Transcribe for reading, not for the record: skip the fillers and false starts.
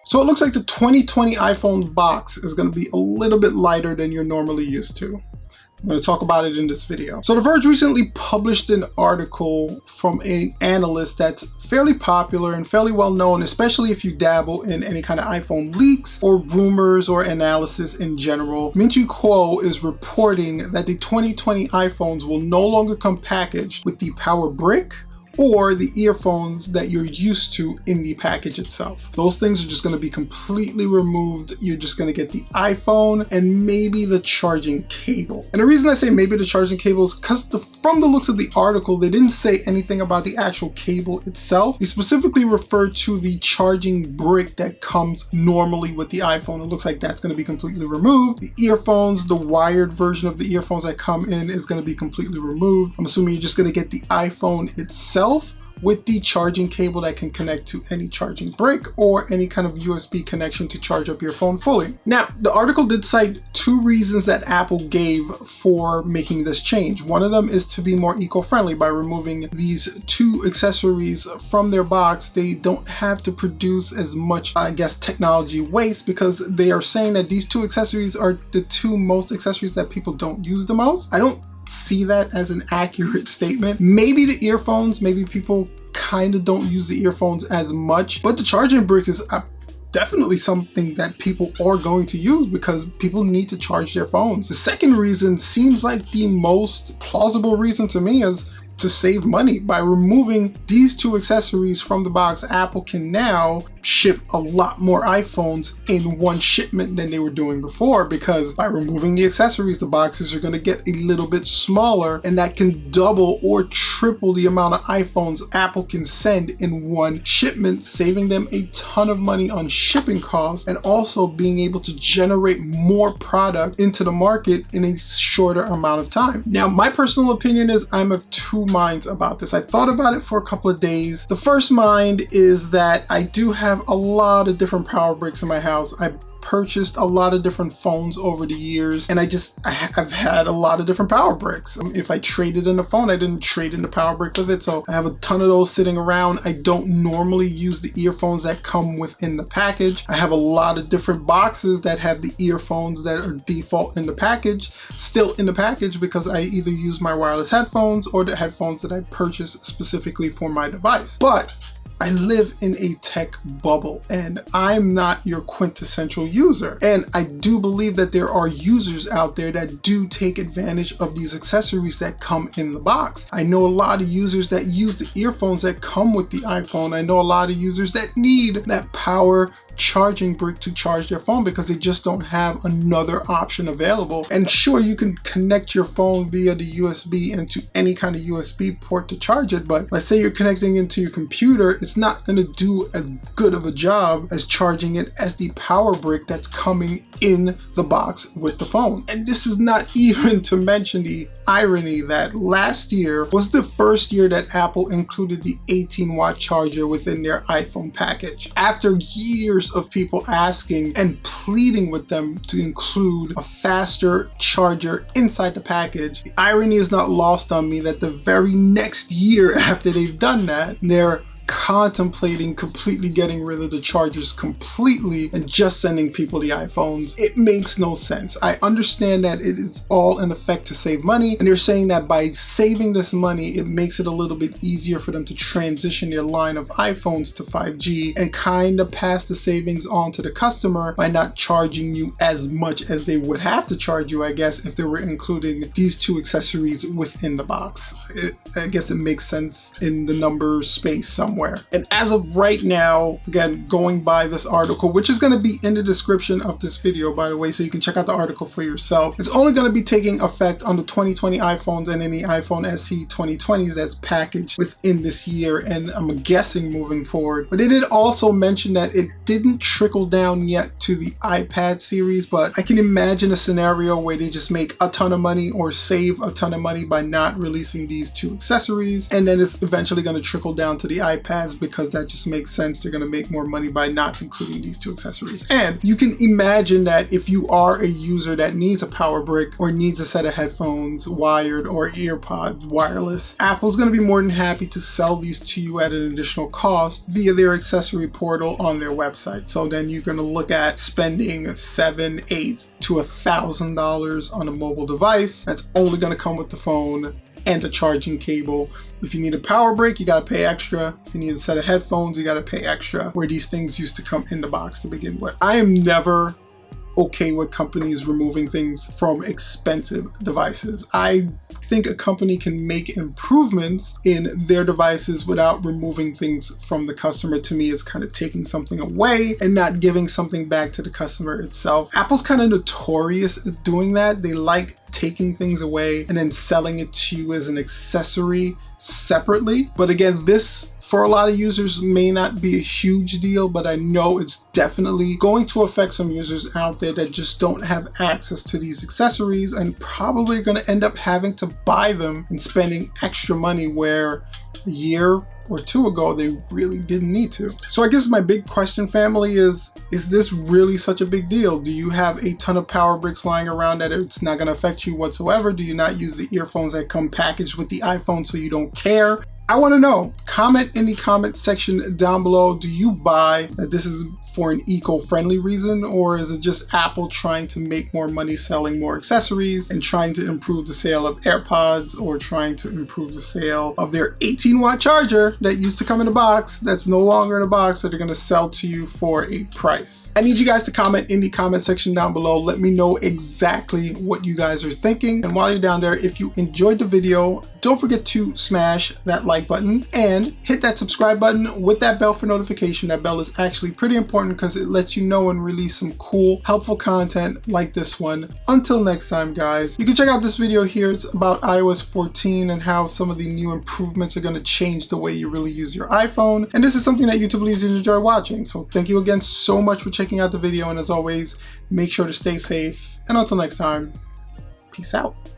So it looks like the 2020 iPhone box is going to be a little bit lighter than you're normally used to. I'm going to talk about it in this video. So The Verge recently published an article from an analyst that's fairly popular and fairly well known, especially if you dabble in any kind of iPhone leaks or rumors or analysis in general. Minju Kuo is reporting that the 2020 iPhones will no longer come packaged with the power brick or the earphones that you're used to in the package itself. Those things are just going to be completely removed. You're just going to get the iPhone and maybe the charging cable. And the reason I say maybe the charging cable is because from the looks of the article, they didn't say anything about the actual cable itself. They specifically referred to the charging brick that comes normally with the iPhone. It looks like that's going to be completely removed. The earphones, the wired version of the earphones that come in is going to be completely removed. I'm assuming you're just going to get the iPhone itself with the charging cable that can connect to any charging brick or any kind of USB connection to charge up your phone fully. Now, the article did cite two reasons that Apple gave for making this change. One of them is to be more eco-friendly by removing these two accessories from their box. They don't have to produce as much, I guess, technology waste because they are saying that these two accessories are the two most accessories that people don't use the most. I don't see that as an accurate statement. Maybe the earphones, maybe people kind of don't use the earphones as much, but the charging brick is definitely something that people are going to use because people need to charge their phones. The second reason seems like the most plausible reason to me is to save money. By removing these two accessories from the box, Apple can now ship a lot more iPhones in one shipment than they were doing before, because by removing the accessories, the boxes are going to get a little bit smaller, and that can double or triple the amount of iPhones Apple can send in one shipment, saving them a ton of money on shipping costs and also being able to generate more product into the market in a shorter amount of time. Now, my personal opinion is I'm of two minds about this. I thought about it for a couple of days. The first mind is that I do have a lot of different power bricks in my house. I purchased a lot of different phones over the years, and I've had a lot of different power bricks. If I traded in a phone, I didn't trade in the power brick with it, so I have a ton of those sitting around. I don't normally use the earphones that come within the package. I have a lot of different boxes that have the earphones that are default in the package, still in the package, because I either use my wireless headphones or the headphones that I purchased specifically for my device. But I live in a tech bubble and I'm not your quintessential user. And I do believe that there are users out there that do take advantage of these accessories that come in the box. I know a lot of users that use the earphones that come with the iPhone. I know a lot of users that need that power charging brick to charge their phone because they just don't have another option available. And sure, you can connect your phone via the USB into any kind of USB port to charge it, but let's say you're connecting into your computer, it's not going to do as good of a job as charging it as the power brick that's coming in the box with the phone. And this is not even to mention the irony that last year was the first year that Apple included the 18-watt charger within their iPhone package. After years of people asking and pleading with them to include a faster charger inside the package, the irony is not lost on me that the very next year after they've done that, they're contemplating completely getting rid of the chargers completely and just sending people the iPhones. It makes no sense. I understand that it is all in effect to save money, and they're saying that by saving this money, it makes it a little bit easier for them to transition their line of iPhones to 5G and kind of pass the savings on to the customer by not charging you as much as they would have to charge you, I guess, if they were including these two accessories within the box. I guess it makes sense in the number space somewhere. And as of right now, again, going by this article, which is going to be in the description of this video, by the way, so you can check out the article for yourself, it's only going to be taking effect on the 2020 iPhones and any iPhone SE 2020s that's packaged within this year, and I'm guessing moving forward. But they did also mention that it didn't trickle down yet to the iPad series, but I can imagine a scenario where they just make a ton of money or save a ton of money by not releasing these two accessories, and then it's eventually going to trickle down to the iPad AirPods because that just makes sense. They're going to make more money by not including these two accessories. And you can imagine that if you are a user that needs a power brick or needs a set of headphones, wired or earpods, wireless, Apple's going to be more than happy to sell these to you at an additional cost via their accessory portal on their website. So then you're going to look at spending $700, $800 to $1,000 on a mobile device that's only going to come with the phone and a charging cable. If you need a power brick, you gotta pay extra. If you need a set of headphones, you gotta pay extra, where these things used to come in the box to begin with. I am never okay with companies removing things from expensive devices. I think a company can make improvements in their devices without removing things from the customer. To me, is kind of taking something away and not giving something back to the customer itself. Apple's kind of notorious at doing that. They like taking things away and then selling it to you as an accessory separately. But again, this for a lot of users may not be a huge deal, but I know it's definitely going to affect some users out there that just don't have access to these accessories and probably going to end up having to buy them and spending extra money where a year or two ago they really didn't need to. So I guess my big question, family, is this really such a big deal? Do you have a ton of power bricks lying around that it's not going to affect you whatsoever? Do you not use the earphones that come packaged with the iPhone so you don't care? I want to know. Comment in the comment section down below. Do you buy that this is for an eco-friendly reason, or is it just Apple trying to make more money selling more accessories and trying to improve the sale of AirPods, or trying to improve the sale of their 18-watt charger that used to come in a box that's no longer in a box that they're going to sell to you for a price? I need you guys to comment in the comment section down below. Let me know exactly what you guys are thinking. And while you're down there, if you enjoyed the video, don't forget to smash that like button and hit that subscribe button with that bell for notification. That bell is actually pretty important because it lets you know and release some cool, helpful content like this one. Until next time, guys, you can check out this video here. It's about iOS 14 and how some of the new improvements are going to change the way you really use your iPhone. And this is something that YouTube believes you enjoy watching. So thank you again so much for checking out the video. And as always, make sure to stay safe. And until next time, peace out.